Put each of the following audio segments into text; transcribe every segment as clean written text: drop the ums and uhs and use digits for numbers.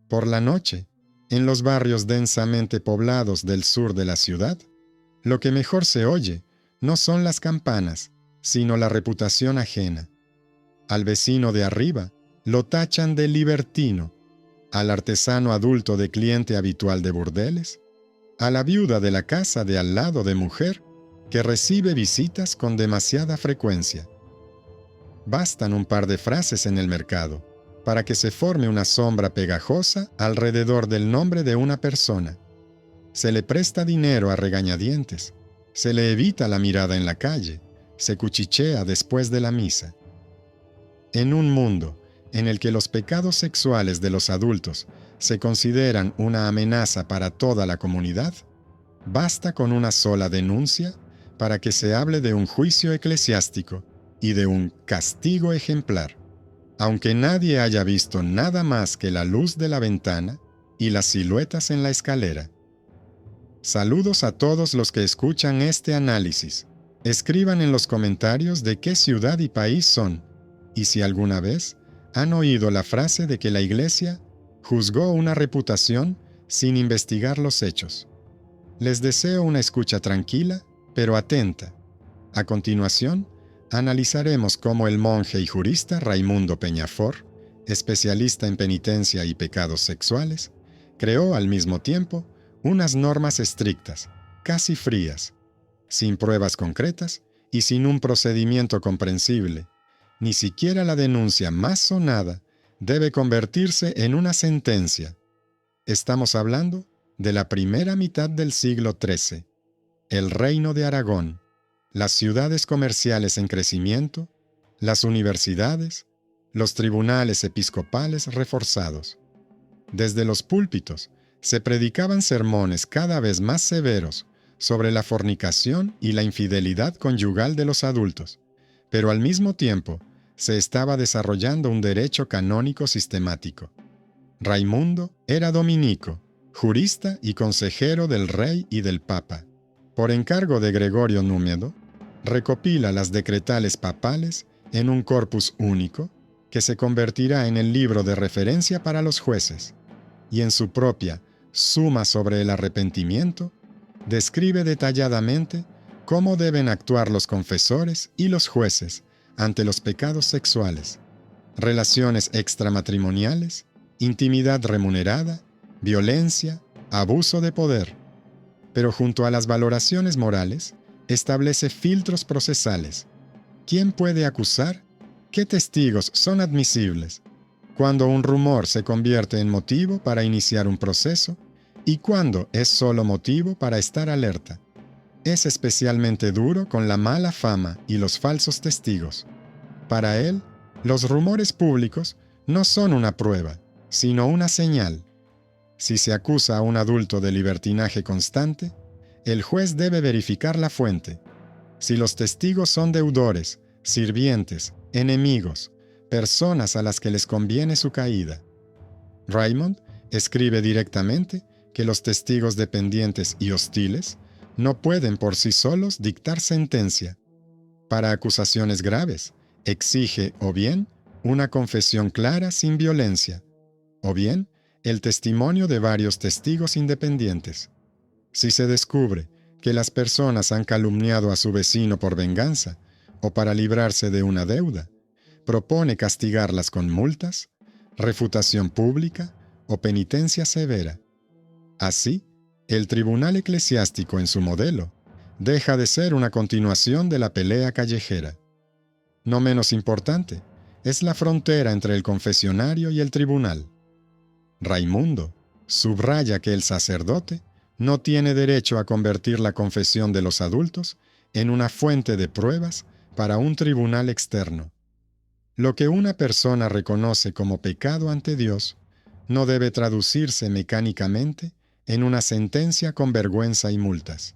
Por la noche, en los barrios densamente poblados del sur de la ciudad, lo que mejor se oye no son las campanas, sino la reputación ajena. Al vecino de arriba lo tachan de libertino, al artesano adulto de cliente habitual de burdeles, a la viuda de la casa de al lado de mujer que recibe visitas con demasiada frecuencia. Bastan un par de frases en el mercado para que se forme una sombra pegajosa alrededor del nombre de una persona. Se le presta dinero a regañadientes, se le evita la mirada en la calle, se cuchichea después de la misa. En un mundo en el que los pecados sexuales de los adultos se consideran una amenaza para toda la comunidad, basta con una sola denuncia para que se hable de un juicio eclesiástico y de un castigo ejemplar, aunque nadie haya visto nada más que la luz de la ventana y las siluetas en la escalera. Saludos a todos los que escuchan este análisis. Escriban en los comentarios de qué ciudad y país son, y si alguna vez han oído la frase de que la Iglesia juzgó una reputación sin investigar los hechos. Les deseo una escucha tranquila, pero atenta. A continuación, analizaremos cómo el monje y jurista Raimundo Peñafort, especialista en penitencia y pecados sexuales, creó al mismo tiempo unas normas estrictas, casi frías, sin pruebas concretas y sin un procedimiento comprensible. Ni siquiera la denuncia más sonada debe convertirse en una sentencia. Estamos hablando de la primera mitad del siglo XIII, el Reino de Aragón, las ciudades comerciales en crecimiento, las universidades, los tribunales episcopales reforzados. Desde los púlpitos se predicaban sermones cada vez más severos sobre la fornicación y la infidelidad conyugal de los adultos, pero al mismo tiempo se estaba desarrollando un derecho canónico sistemático. Raimundo era dominico, jurista y consejero del rey y del papa. Por encargo de Gregorio Númedo, recopila las decretales papales en un corpus único que se convertirá en el libro de referencia para los jueces, y en su propia Suma sobre el arrepentimiento, describe detalladamente cómo deben actuar los confesores y los jueces ante los pecados sexuales, relaciones extramatrimoniales, intimidad remunerada, violencia, abuso de poder. Pero junto a las valoraciones morales, establece filtros procesales. ¿Quién puede acusar? ¿Qué testigos son admisibles? ¿Cuándo un rumor se convierte en motivo para iniciar un proceso? ¿Y cuándo es solo motivo para estar alerta? Es especialmente duro con la mala fama y los falsos testigos. Para él, los rumores públicos no son una prueba, sino una señal. Si se acusa a un adulto de libertinaje constante, el juez debe verificar la fuente. Si los testigos son deudores, sirvientes, enemigos, personas a las que les conviene su caída. Raymond escribe directamente que los testigos dependientes y hostiles no pueden por sí solos dictar sentencia. Para acusaciones graves, exige o bien una confesión clara sin violencia, o bien el testimonio de varios testigos independientes. Si se descubre que las personas han calumniado a su vecino por venganza o para librarse de una deuda, propone castigarlas con multas, refutación pública o penitencia severa. Así, el tribunal eclesiástico en su modelo deja de ser una continuación de la pelea callejera. No menos importante, es la frontera entre el confesionario y el tribunal. Raimundo subraya que el sacerdote no tiene derecho a convertir la confesión de los adultos en una fuente de pruebas para un tribunal externo. Lo que una persona reconoce como pecado ante Dios no debe traducirse mecánicamente en una sentencia con vergüenza y multas.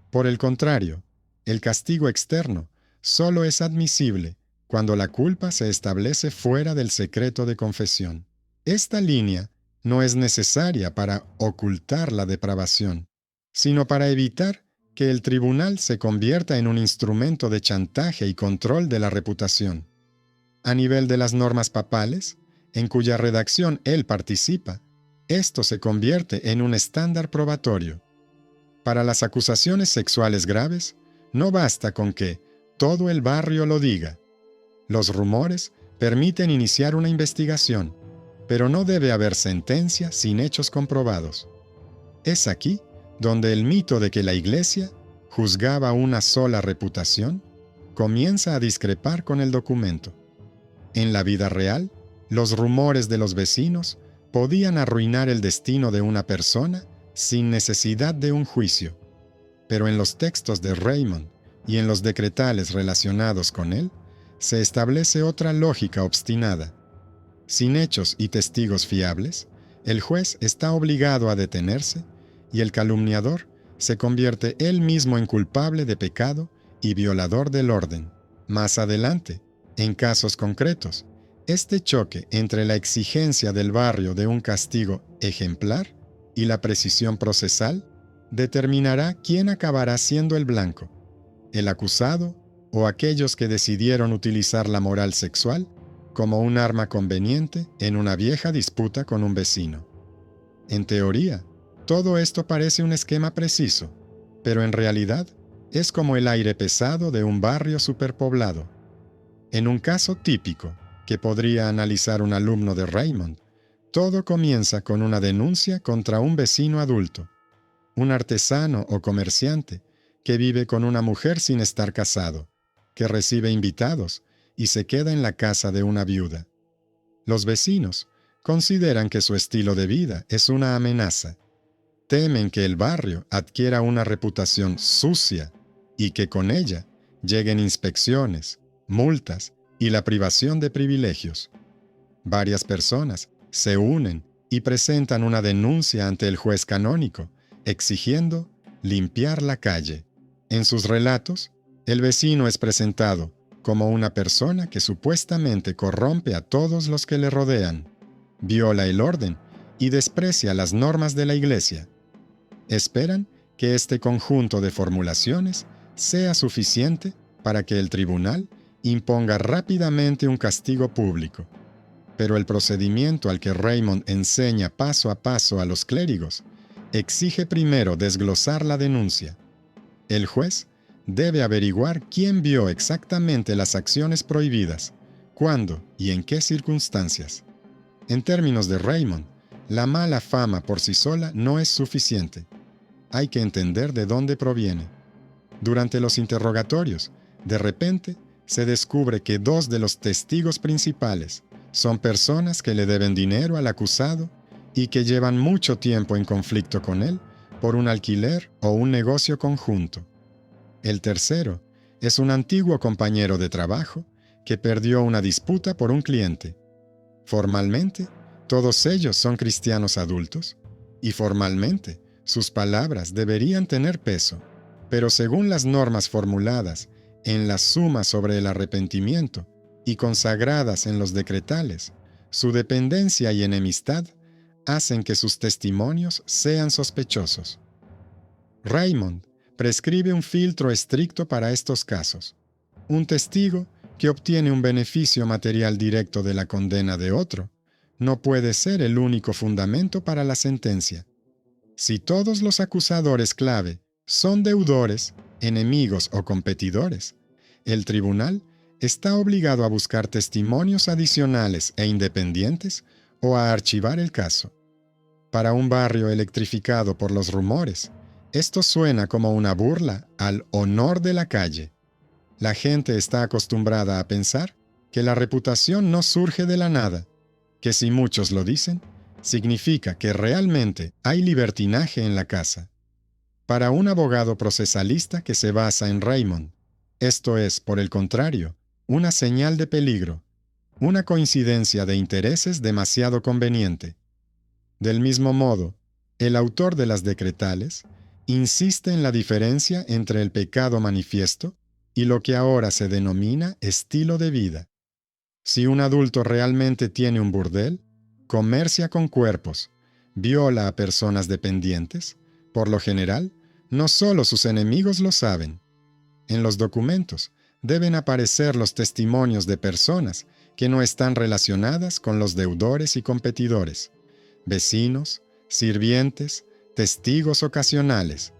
Por el contrario, el castigo externo solo es admisible cuando la culpa se establece fuera del secreto de confesión. Esta línea no es necesaria para ocultar la depravación, sino para evitar que el tribunal se convierta en un instrumento de chantaje y control de la reputación. A nivel de las normas papales, en cuya redacción él participa, Esto se convierte en un estándar probatorio. Para las acusaciones sexuales graves, no basta con que todo el barrio lo diga. Los rumores permiten iniciar una investigación, pero no debe haber sentencia sin hechos comprobados. Es aquí donde el mito de que la Iglesia juzgaba una sola reputación comienza a discrepar con el documento. En la vida real, los rumores de los vecinos podían arruinar el destino de una persona sin necesidad de un juicio. Pero en los textos de Raymond y en los decretales relacionados con él, se establece otra lógica obstinada. Sin hechos y testigos fiables, el juez está obligado a detenerse y el calumniador se convierte él mismo en culpable de pecado y violador del orden. Más adelante, en casos concretos, este choque entre la exigencia del barrio de un castigo ejemplar y la precisión procesal determinará quién acabará siendo el blanco, el acusado o aquellos que decidieron utilizar la moral sexual como un arma conveniente en una vieja disputa con un vecino. En teoría, todo esto parece un esquema preciso, pero en realidad es como el aire pesado de un barrio superpoblado. En un caso típico, que podría analizar un alumno de Raymond, todo comienza con una denuncia contra un vecino adulto, un artesano o comerciante que vive con una mujer sin estar casado, que recibe invitados y se queda en la casa de una viuda. Los vecinos consideran que su estilo de vida es una amenaza. Temen que el barrio adquiera una reputación sucia y que con ella lleguen inspecciones, multas y la privación de privilegios. Varias personas se unen y presentan una denuncia ante el juez canónico, exigiendo limpiar la calle. En sus relatos, el vecino es presentado como una persona que supuestamente corrompe a todos los que le rodean, viola el orden y desprecia las normas de la Iglesia. Esperan que este conjunto de formulaciones sea suficiente para que el tribunal imponga rápidamente un castigo público. Pero el procedimiento al que Raymond enseña paso a paso a los clérigos exige primero desglosar la denuncia. El juez debe averiguar quién vio exactamente las acciones prohibidas, cuándo y en qué circunstancias. En términos de Raymond, la mala fama por sí sola no es suficiente. Hay que entender de dónde proviene. Durante los interrogatorios, de repente, se descubre que dos de los testigos principales son personas que le deben dinero al acusado y que llevan mucho tiempo en conflicto con él por un alquiler o un negocio conjunto. El tercero es un antiguo compañero de trabajo que perdió una disputa por un cliente. Formalmente, todos ellos son cristianos adultos y formalmente sus palabras deberían tener peso, pero según las normas formuladas en la Suma sobre el arrepentimiento y consagradas en los decretales, su dependencia y enemistad hacen que sus testimonios sean sospechosos. Raymond prescribe un filtro estricto para estos casos. Un testigo que obtiene un beneficio material directo de la condena de otro no puede ser el único fundamento para la sentencia. Si todos los acusadores clave son deudores, enemigos o competidores, el tribunal está obligado a buscar testimonios adicionales e independientes o a archivar el caso. Para un barrio electrificado por los rumores, esto suena como una burla al honor de la calle. La gente está acostumbrada a pensar que la reputación no surge de la nada, que si muchos lo dicen, significa que realmente hay libertinaje en la casa. Para un abogado procesalista que se basa en Raymond, esto es, por el contrario, una señal de peligro, una coincidencia de intereses demasiado conveniente. Del mismo modo, el autor de las decretales insiste en la diferencia entre el pecado manifiesto y lo que ahora se denomina estilo de vida. Si un adulto realmente tiene un burdel, comercia con cuerpos, viola a personas dependientes, por lo general, no solo sus enemigos lo saben. En los documentos deben aparecer los testimonios de personas que no están relacionadas con los deudores y competidores, vecinos, sirvientes, testigos ocasionales.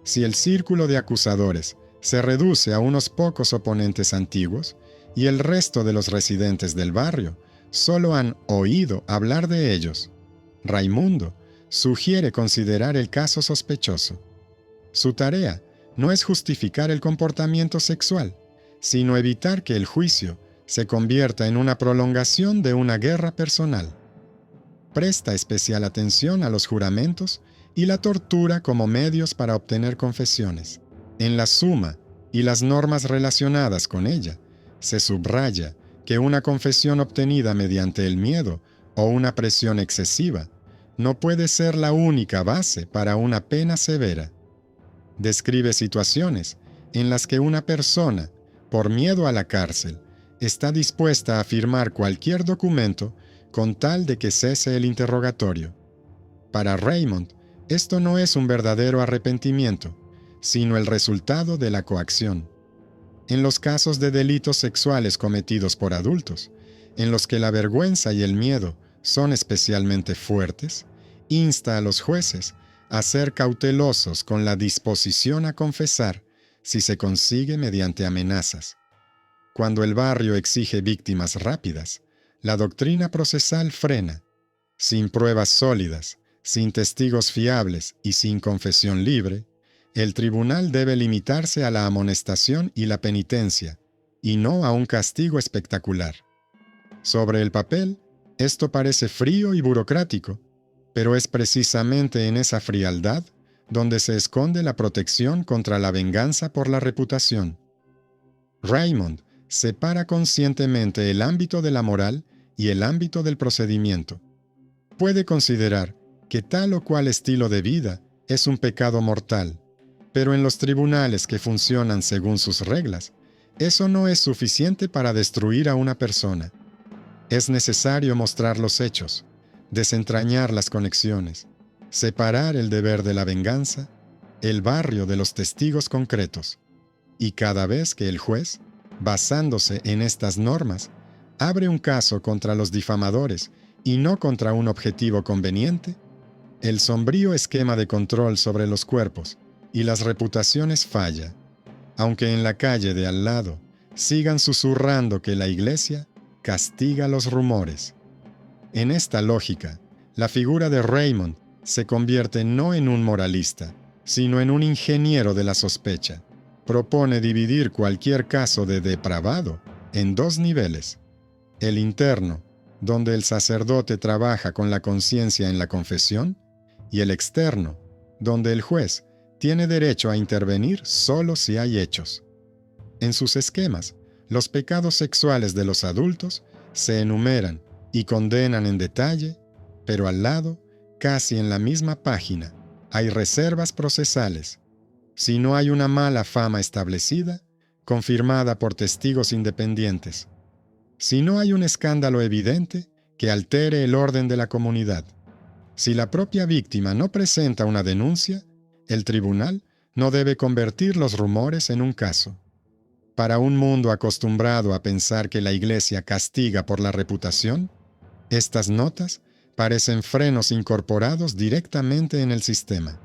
Si el círculo de acusadores se reduce a unos pocos oponentes antiguos y el resto de los residentes del barrio solo han oído hablar de ellos, Raimundo sugiere considerar el caso sospechoso. Su tarea no es justificar el comportamiento sexual, sino evitar que el juicio se convierta en una prolongación de una guerra personal. Presta especial atención a los juramentos y la tortura como medios para obtener confesiones. En la suma y las normas relacionadas con ella, se subraya que una confesión obtenida mediante el miedo o una presión excesiva no puede ser la única base para una pena severa. Describe situaciones en las que una persona, por miedo a la cárcel, está dispuesta a firmar cualquier documento con tal de que cese el interrogatorio. Para Raymond, esto no es un verdadero arrepentimiento, sino el resultado de la coacción. En los casos de delitos sexuales cometidos por adultos, en los que la vergüenza y el miedo son especialmente fuertes, insta a los jueces a ser cautelosos con la disposición a confesar si se consigue mediante amenazas. Cuando el barrio exige víctimas rápidas, la doctrina procesal frena. Sin pruebas sólidas, sin testigos fiables y sin confesión libre, el tribunal debe limitarse a la amonestación y la penitencia, y no a un castigo espectacular. Sobre el papel, esto parece frío y burocrático, pero es precisamente en esa frialdad donde se esconde la protección contra la venganza por la reputación. Raymond separa conscientemente el ámbito de la moral y el ámbito del procedimiento. Puede considerar que tal o cual estilo de vida es un pecado mortal, pero en los tribunales que funcionan según sus reglas, eso no es suficiente para destruir a una persona. Es necesario mostrar los hechos, desentrañar las conexiones, separar el deber de la venganza, el barrio de los testigos concretos. Y cada vez que el juez, basándose en estas normas, abre un caso contra los difamadores y no contra un objetivo conveniente, el sombrío esquema de control sobre los cuerpos y las reputaciones falla, aunque en la calle de al lado sigan susurrando que la Iglesia castiga los rumores. En esta lógica, la figura de Raymond se convierte no en un moralista, sino en un ingeniero de la sospecha. Propone dividir cualquier caso de depravado en dos niveles: el interno, donde el sacerdote trabaja con la conciencia en la confesión, y el externo, donde el juez tiene derecho a intervenir solo si hay hechos. En sus esquemas, los pecados sexuales de los adultos se enumeran y condenan en detalle, pero al lado, casi en la misma página, hay reservas procesales. Si no hay una mala fama establecida, confirmada por testigos independientes. Si no hay un escándalo evidente que altere el orden de la comunidad. Si la propia víctima no presenta una denuncia, el tribunal no debe convertir los rumores en un caso. Para un mundo acostumbrado a pensar que la Iglesia castiga por la reputación, estas notas parecen frenos incorporados directamente en el sistema.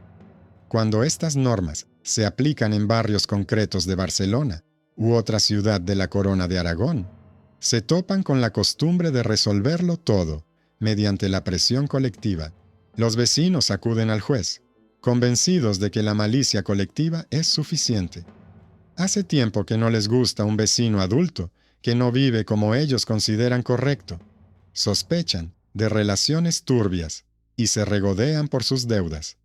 Cuando estas normas se aplican en barrios concretos de Barcelona u otra ciudad de la Corona de Aragón, se topan con la costumbre de resolverlo todo mediante la presión colectiva. Los vecinos acuden al juez, convencidos de que la malicia colectiva es suficiente. Hace tiempo que no les gusta un vecino adulto que no vive como ellos consideran correcto. Sospechan de relaciones turbias y se regodean por sus deudas.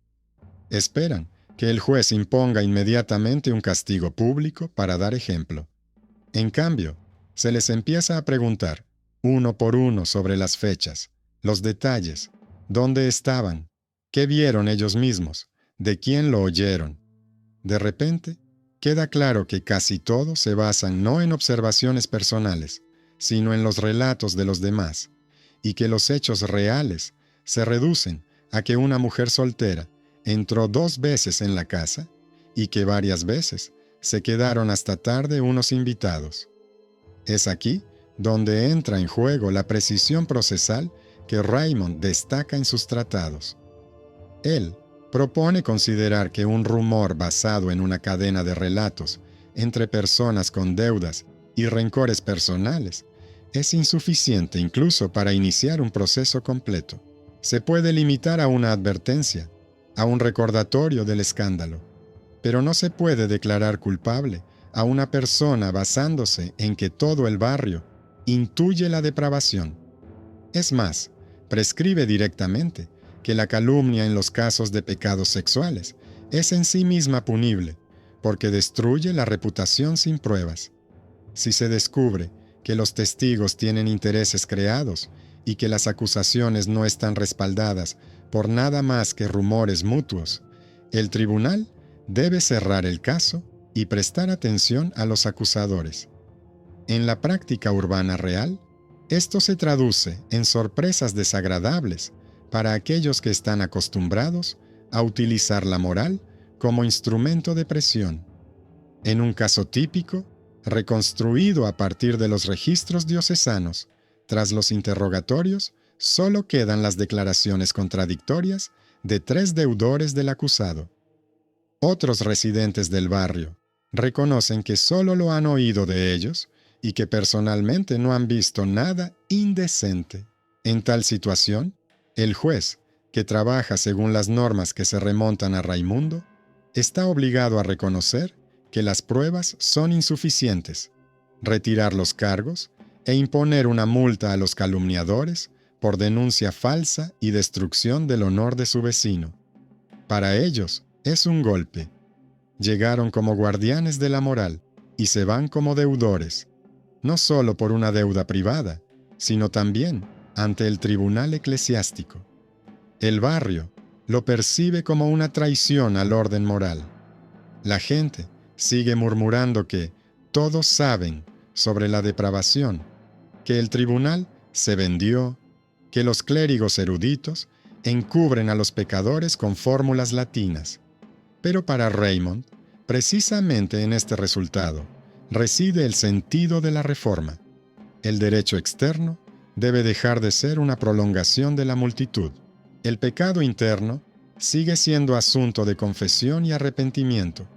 Esperan que el juez imponga inmediatamente un castigo público para dar ejemplo. En cambio, se les empieza a preguntar, uno por uno, sobre las fechas, los detalles, dónde estaban, qué vieron ellos mismos, de quién lo oyeron. De repente, queda claro que casi todo se basan no en observaciones personales, sino en los relatos de los demás, y que los hechos reales se reducen a que una mujer soltera entró 2 veces en la casa y que varias veces se quedaron hasta tarde unos invitados. Es aquí donde entra en juego la precisión procesal que Raymond destaca en sus tratados. Él propone considerar que un rumor basado en una cadena de relatos entre personas con deudas y rencores personales es insuficiente incluso para iniciar un proceso completo. Se puede limitar a una advertencia, a un recordatorio del escándalo, pero no se puede declarar culpable a una persona basándose en que todo el barrio intuye la depravación. Es más, prescribe directamente que la calumnia en los casos de pecados sexuales es en sí misma punible, porque destruye la reputación sin pruebas. Si se descubre que los testigos tienen intereses creados y que las acusaciones no están respaldadas por nada más que rumores mutuos, el tribunal debe cerrar el caso y prestar atención a los acusadores. En la práctica urbana real, esto se traduce en sorpresas desagradables para aquellos que están acostumbrados a utilizar la moral como instrumento de presión. En un caso típico, reconstruido a partir de los registros diocesanos, tras los interrogatorios, solo quedan las declaraciones contradictorias de 3 deudores del acusado. Otros residentes del barrio reconocen que solo lo han oído de ellos y que personalmente no han visto nada indecente. En tal situación, el juez, que trabaja según las normas que se remontan a Raimundo, está obligado a reconocer que las pruebas son insuficientes, retirar los cargos e imponer una multa a los calumniadores por denuncia falsa y destrucción del honor de su vecino. Para ellos es un golpe. Llegaron como guardianes de la moral y se van como deudores, no solo por una deuda privada, sino también ante el tribunal eclesiástico. El barrio lo percibe como una traición al orden moral. La gente sigue murmurando que todos saben sobre la depravación, que el tribunal se vendió, que los clérigos eruditos encubren a los pecadores con fórmulas latinas. Pero para Raymond, precisamente en este resultado, reside el sentido de la reforma. El derecho externo debe dejar de ser una prolongación de la multitud. El pecado interno sigue siendo asunto de confesión y arrepentimiento.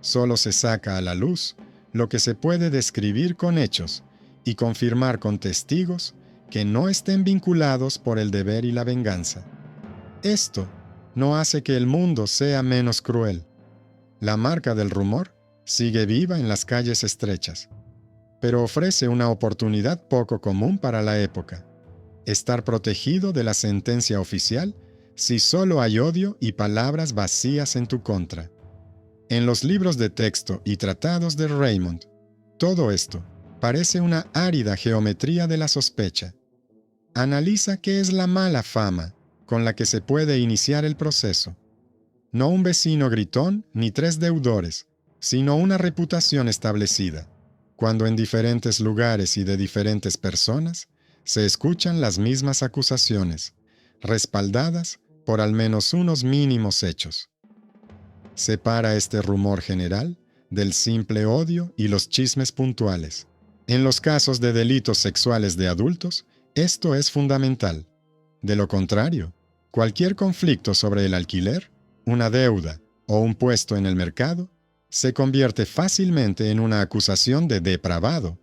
Solo se saca a la luz lo que se puede describir con hechos y confirmar con testigos que no estén vinculados por el deber y la venganza. Esto no hace que el mundo sea menos cruel. La marca del rumor sigue viva en las calles estrechas, pero ofrece una oportunidad poco común para la época: estar protegido de la sentencia oficial si solo hay odio y palabras vacías en tu contra. En los libros de texto y tratados de Raymond, todo esto parece una árida geometría de la sospecha. Analiza qué es la mala fama con la que se puede iniciar el proceso. No un vecino gritón ni 3 deudores, sino una reputación establecida, cuando en diferentes lugares y de diferentes personas se escuchan las mismas acusaciones, respaldadas por al menos unos mínimos hechos. Separa este rumor general del simple odio y los chismes puntuales. En los casos de delitos sexuales de adultos, esto es fundamental. De lo contrario, cualquier conflicto sobre el alquiler, una deuda o un puesto en el mercado se convierte fácilmente en una acusación de depravado.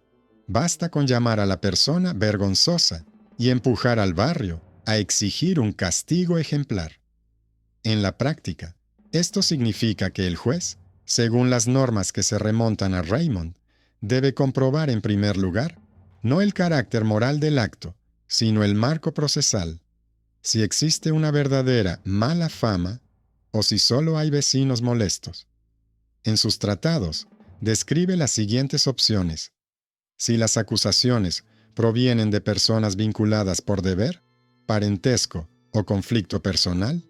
Basta con llamar a la persona vergonzosa y empujar al barrio a exigir un castigo ejemplar. En la práctica, esto significa que el juez, según las normas que se remontan a Raymond, debe comprobar en primer lugar no el carácter moral del acto, sino el marco procesal, si existe una verdadera mala fama o si solo hay vecinos molestos. En sus tratados, describe las siguientes opciones: si las acusaciones provienen de personas vinculadas por deber, parentesco o conflicto personal,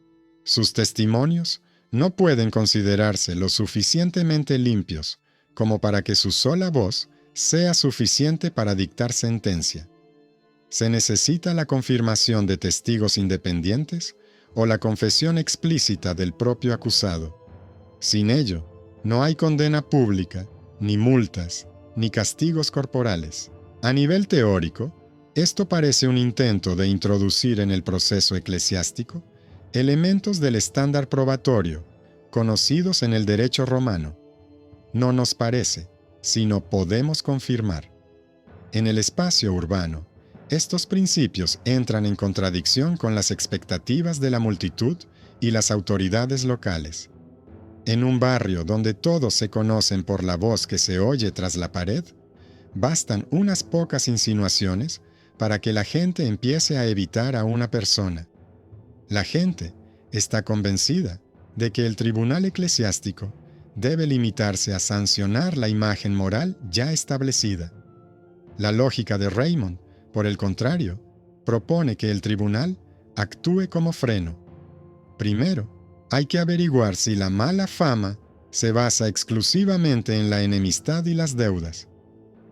sus testimonios no pueden considerarse lo suficientemente limpios como para que su sola voz sea suficiente para dictar sentencia. Se necesita la confirmación de testigos independientes o la confesión explícita del propio acusado. Sin ello, no hay condena pública, ni multas, ni castigos corporales. A nivel teórico, Esto parece un intento de introducir en el proceso eclesiástico elementos del estándar probatorio, conocidos en el derecho romano. No nos parece, sino podemos confirmar. En el espacio urbano, estos principios entran en contradicción con las expectativas de la multitud y las autoridades locales. En un barrio donde todos se conocen por la voz que se oye tras la pared, bastan unas pocas insinuaciones para que la gente empiece a evitar a una persona. La gente está convencida de que el tribunal eclesiástico debe limitarse a sancionar la imagen moral ya establecida. La lógica de Raymond, por el contrario, propone que el tribunal actúe como freno. Primero, hay que averiguar si la mala fama se basa exclusivamente en la enemistad y las deudas.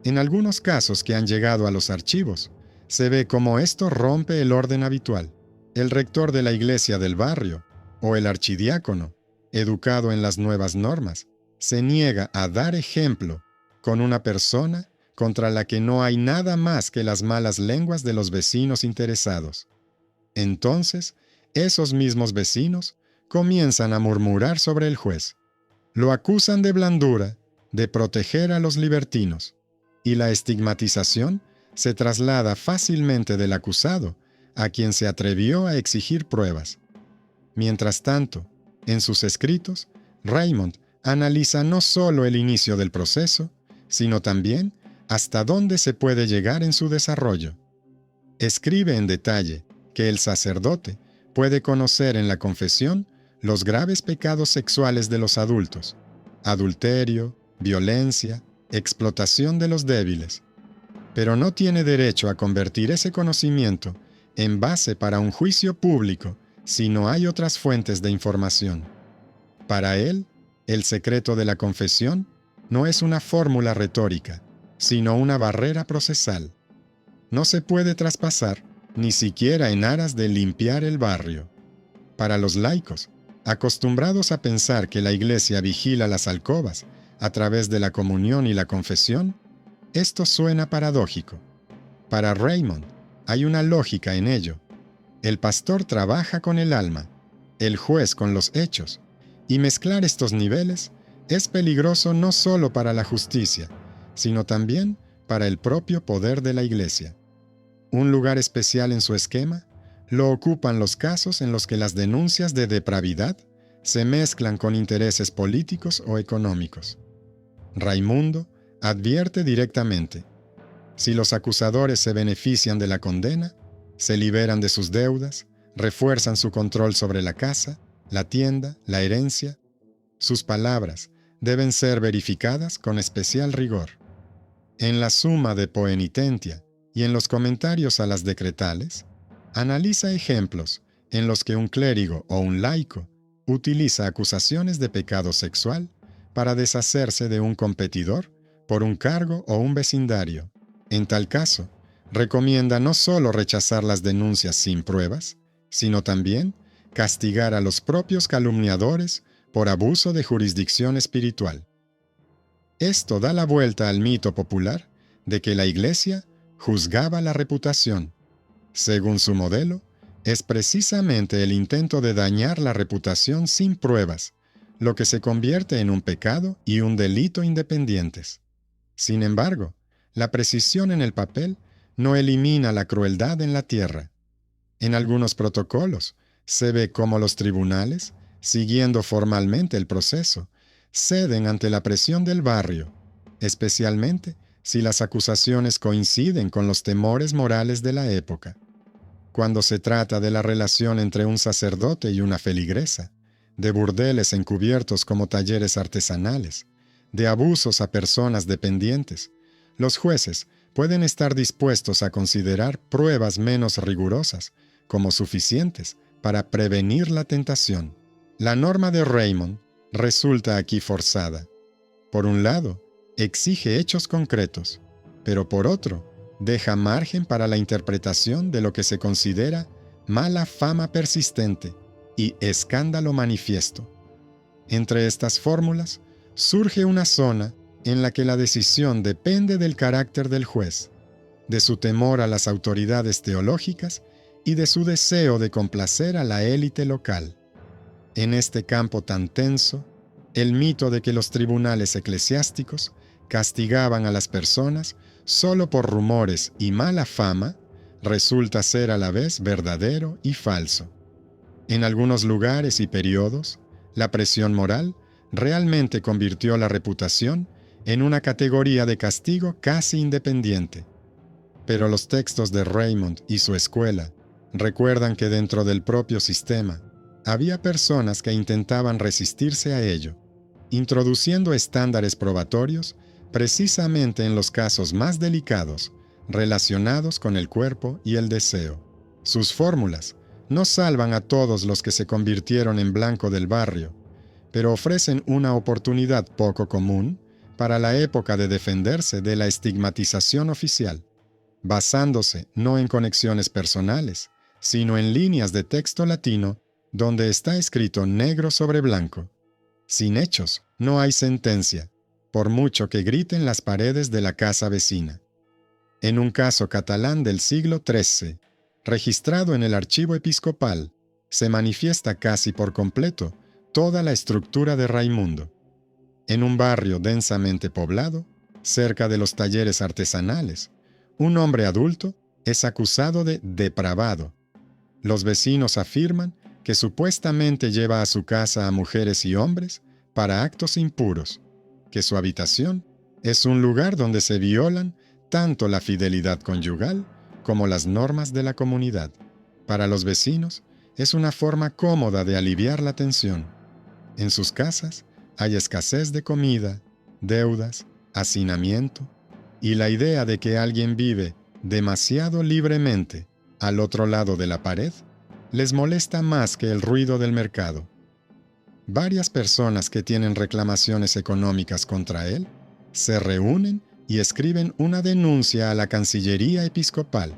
En algunos casos que han llegado a los archivos, se ve cómo esto rompe el orden habitual. El rector de la iglesia del barrio, o el archidiácono, educado en las nuevas normas, se niega a dar ejemplo con una persona contra la que no hay nada más que las malas lenguas de los vecinos interesados. Entonces, esos mismos vecinos comienzan a murmurar sobre el juez. Lo acusan de blandura, de proteger a los libertinos, y la estigmatización se traslada fácilmente del acusado a quien se atrevió a exigir pruebas. Mientras tanto, en sus escritos, Raymond analiza no solo el inicio del proceso, sino también hasta dónde se puede llegar en su desarrollo. Escribe en detalle que el sacerdote puede conocer en la confesión los graves pecados sexuales de los adultos, adulterio, violencia, explotación de los débiles, pero no tiene derecho a convertir ese conocimiento en base para un juicio público si no hay otras fuentes de información. Para él, el secreto de la confesión no es una fórmula retórica, sino una barrera procesal. No se puede traspasar, ni siquiera en aras de limpiar el barrio. Para los laicos, acostumbrados a pensar que la Iglesia vigila las alcobas a través de la comunión y la confesión, esto suena paradójico. Para Raymond, hay una lógica en ello. El pastor trabaja con el alma, el juez con los hechos, y mezclar estos niveles es peligroso no solo para la justicia, sino también para el propio poder de la Iglesia. Un lugar especial en su esquema lo ocupan los casos en los que las denuncias de depravidad se mezclan con intereses políticos o económicos. Raimundo advierte directamente: si los acusadores se benefician de la condena, se liberan de sus deudas, refuerzan su control sobre la casa, la tienda, la herencia, sus palabras deben ser verificadas con especial rigor. En la Summa de Poenitentia y en los comentarios a las decretales, analiza ejemplos en los que un clérigo o un laico utiliza acusaciones de pecado sexual para deshacerse de un competidor por un cargo o un vecindario. En tal caso, recomienda no solo rechazar las denuncias sin pruebas, sino también castigar a los propios calumniadores por abuso de jurisdicción espiritual. Esto da la vuelta al mito popular de que la Iglesia juzgaba la reputación. Según su modelo, es precisamente el intento de dañar la reputación sin pruebas, lo que se convierte en un pecado y un delito independientes. Sin embargo, la precisión en el papel no elimina la crueldad en la tierra. En algunos protocolos, se ve cómo los tribunales, siguiendo formalmente el proceso, ceden ante la presión del barrio, especialmente si las acusaciones coinciden con los temores morales de la época. Cuando se trata de la relación entre un sacerdote y una feligresa, de burdeles encubiertos como talleres artesanales, de abusos a personas dependientes, los jueces pueden estar dispuestos a considerar pruebas menos rigurosas como suficientes para prevenir la tentación. La norma de Raymond resulta aquí forzada. Por un lado, exige hechos concretos, pero por otro, deja margen para la interpretación de lo que se considera mala fama persistente y escándalo manifiesto. Entre estas fórmulas, surge una zona en la que la decisión depende del carácter del juez. de su temor a las autoridades teológicas y de su deseo de complacer a la élite local. En este campo tan tenso, el mito de que los tribunales eclesiásticos castigaban a las personas solo por rumores y mala fama resulta ser a la vez verdadero y falso. En algunos lugares y periodos, la presión moral realmente convirtió la reputación en una categoría de castigo casi independiente. Pero los textos de Raymond y su escuela recuerdan que dentro del propio sistema había personas que intentaban resistirse a ello, introduciendo estándares probatorios precisamente en los casos más delicados relacionados con el cuerpo y el deseo. Sus fórmulas no salvan a todos los que se convirtieron en blanco del barrio, pero ofrecen una oportunidad poco común para la época de defenderse de la estigmatización oficial, basándose no en conexiones personales, sino en líneas de texto latino donde está escrito negro sobre blanco. Sin hechos, no hay sentencia, por mucho que griten las paredes de la casa vecina. En un caso catalán del siglo XIII, registrado en el archivo episcopal, se manifiesta casi por completo toda la estructura de Raimundo. En un barrio densamente poblado, cerca de los talleres artesanales, un hombre adulto es acusado de depravado. Los vecinos afirman que supuestamente lleva a su casa a mujeres y hombres para actos impuros, que su habitación es un lugar donde se violan tanto la fidelidad conyugal como las normas de la comunidad. Para los vecinos, es una forma cómoda de aliviar la tensión. En sus casas hay escasez de comida, deudas, hacinamiento, y la idea de que alguien vive demasiado libremente al otro lado de la pared les molesta más que el ruido del mercado. Varias personas que tienen reclamaciones económicas contra él se reúnen y escriben una denuncia a la Cancillería Episcopal,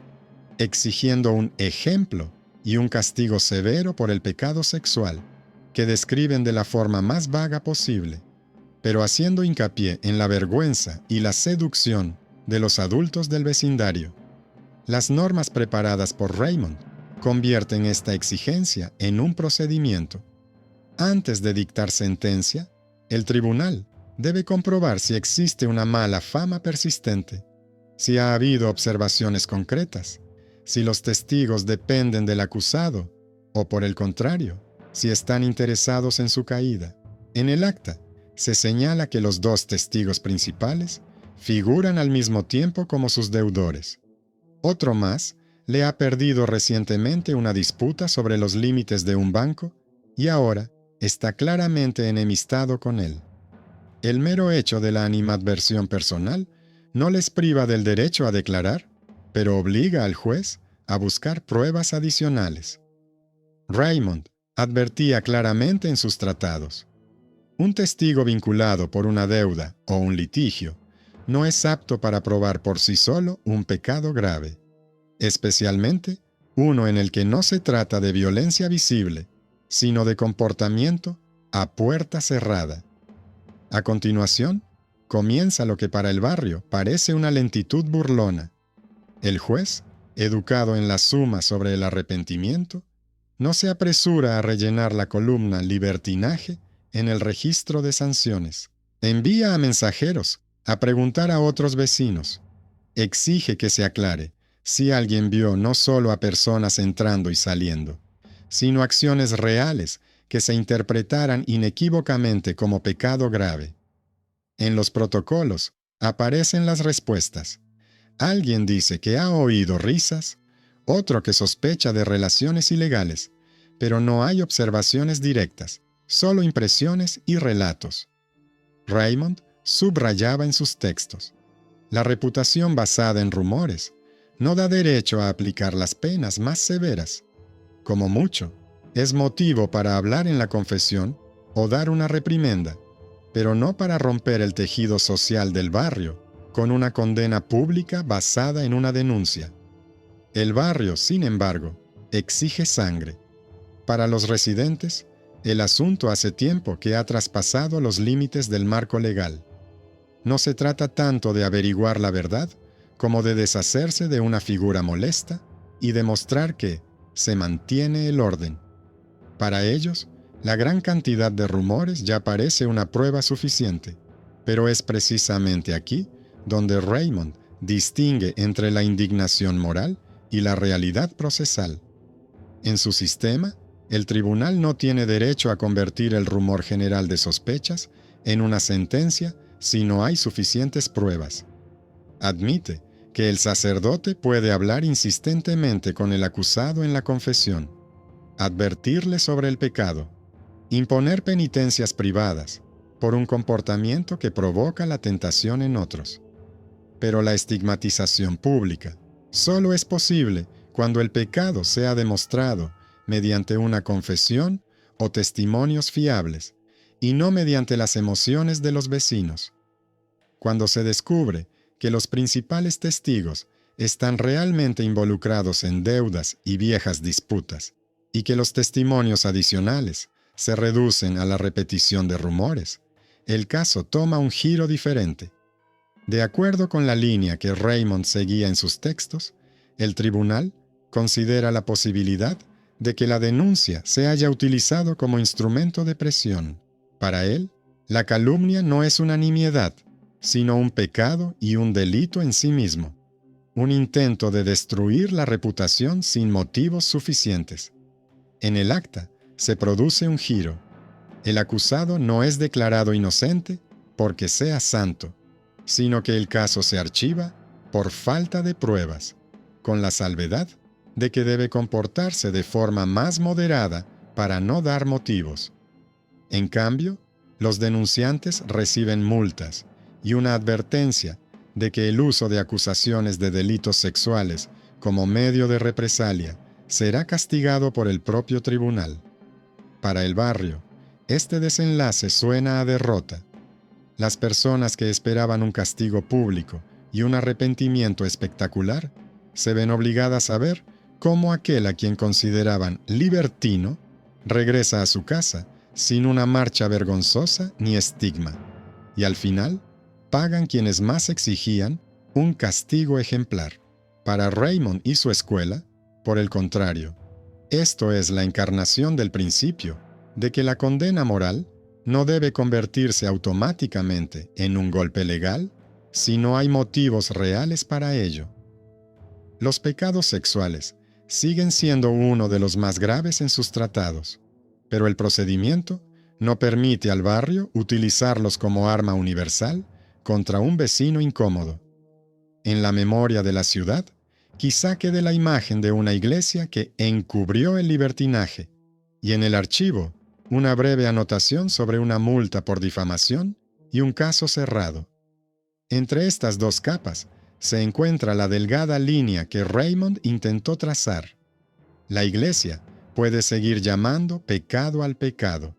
exigiendo un ejemplo y un castigo severo por el pecado sexual, que describen de la forma más vaga posible, pero haciendo hincapié en la vergüenza y la seducción de los adultos del vecindario. Las normas preparadas por Raymond convierten esta exigencia en un procedimiento. Antes de dictar sentencia, el tribunal debe comprobar si existe una mala fama persistente, si ha habido observaciones concretas, si los testigos dependen del acusado o, por el contrario, si están interesados en su caída. En el acta se señala que los dos testigos principales figuran al mismo tiempo como sus deudores. Otro más le ha perdido recientemente una disputa sobre los límites de un banco y ahora está claramente enemistado con él. El mero hecho de la animadversión personal no les priva del derecho a declarar, pero obliga al juez a buscar pruebas adicionales. Raymond advertía claramente en sus tratados: un testigo vinculado por una deuda o un litigio no es apto para probar por sí solo un pecado grave, especialmente uno en el que no se trata de violencia visible, sino de comportamiento a puerta cerrada. A continuación, comienza lo que para el barrio parece una lentitud burlona. El juez, educado en la suma sobre el arrepentimiento, no se apresura a rellenar la columna libertinaje en el registro de sanciones. Envía a mensajeros a preguntar a otros vecinos. Exige que se aclare si alguien vio no solo a personas entrando y saliendo, sino acciones reales que se interpretaran inequívocamente como pecado grave. En los protocolos aparecen las respuestas. Alguien dice que ha oído risas, otro que sospecha de relaciones ilegales, pero no hay observaciones directas, solo impresiones y relatos. Raymond subrayaba en sus textos: la reputación basada en rumores no da derecho a aplicar las penas más severas. Como mucho, es motivo para hablar en la confesión o dar una reprimenda, pero no para romper el tejido social del barrio con una condena pública basada en una denuncia. El barrio, sin embargo, exige sangre. Para los residentes, el asunto hace tiempo que ha traspasado los límites del marco legal. No se trata tanto de averiguar la verdad como de deshacerse de una figura molesta y demostrar que se mantiene el orden. Para ellos, la gran cantidad de rumores ya parece una prueba suficiente, pero es precisamente aquí donde Raymond distingue entre la indignación moral y la realidad procesal. En su sistema, el tribunal no tiene derecho a convertir el rumor general de sospechas en una sentencia si no hay suficientes pruebas. Admite que el sacerdote puede hablar insistentemente con el acusado en la confesión, advertirle sobre el pecado, imponer penitencias privadas por un comportamiento que provoca la tentación en otros. Pero la estigmatización pública solo es posible cuando el pecado sea demostrado mediante una confesión o testimonios fiables, y no mediante las emociones de los vecinos. Cuando se descubre que los principales testigos están realmente involucrados en deudas y viejas disputas, y que los testimonios adicionales se reducen a la repetición de rumores, el caso toma un giro diferente. De acuerdo con la línea que Raymond seguía en sus textos, el tribunal considera la posibilidad de que la denuncia se haya utilizado como instrumento de presión. Para él, la calumnia no es una nimiedad, sino un pecado y un delito en sí mismo, un intento de destruir la reputación sin motivos suficientes. En el acta se produce un giro. El acusado no es declarado inocente porque sea santo, sino que el caso se archiva por falta de pruebas, con la salvedad de que debe comportarse de forma más moderada para no dar motivos. En cambio, los denunciantes reciben multas y una advertencia de que el uso de acusaciones de delitos sexuales como medio de represalia será castigado por el propio tribunal. Para el barrio, este desenlace suena a derrota. Las personas que esperaban un castigo público y un arrepentimiento espectacular se ven obligadas a ver cómo aquel a quien consideraban libertino regresa a su casa sin una marcha vergonzosa ni estigma, y al final pagan quienes más exigían un castigo ejemplar. Para Raymond y su escuela, por el contrario, esto es la encarnación del principio de que la condena moral no debe convertirse automáticamente en un golpe legal si no hay motivos reales para ello. Los pecados sexuales siguen siendo uno de los más graves en sus tratados, pero el procedimiento no permite al barrio utilizarlos como arma universal contra un vecino incómodo. En la memoria de la ciudad, quizá quede la imagen de una iglesia que encubrió el libertinaje, y en el archivo, una breve anotación sobre una multa por difamación y un caso cerrado. Entre estas dos capas se encuentra la delgada línea que Raymond intentó trazar. La iglesia puede seguir llamando pecado al pecado,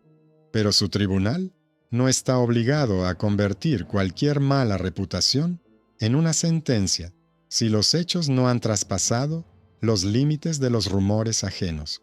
pero su tribunal no está obligado a convertir cualquier mala reputación en una sentencia si los hechos no han traspasado los límites de los rumores ajenos.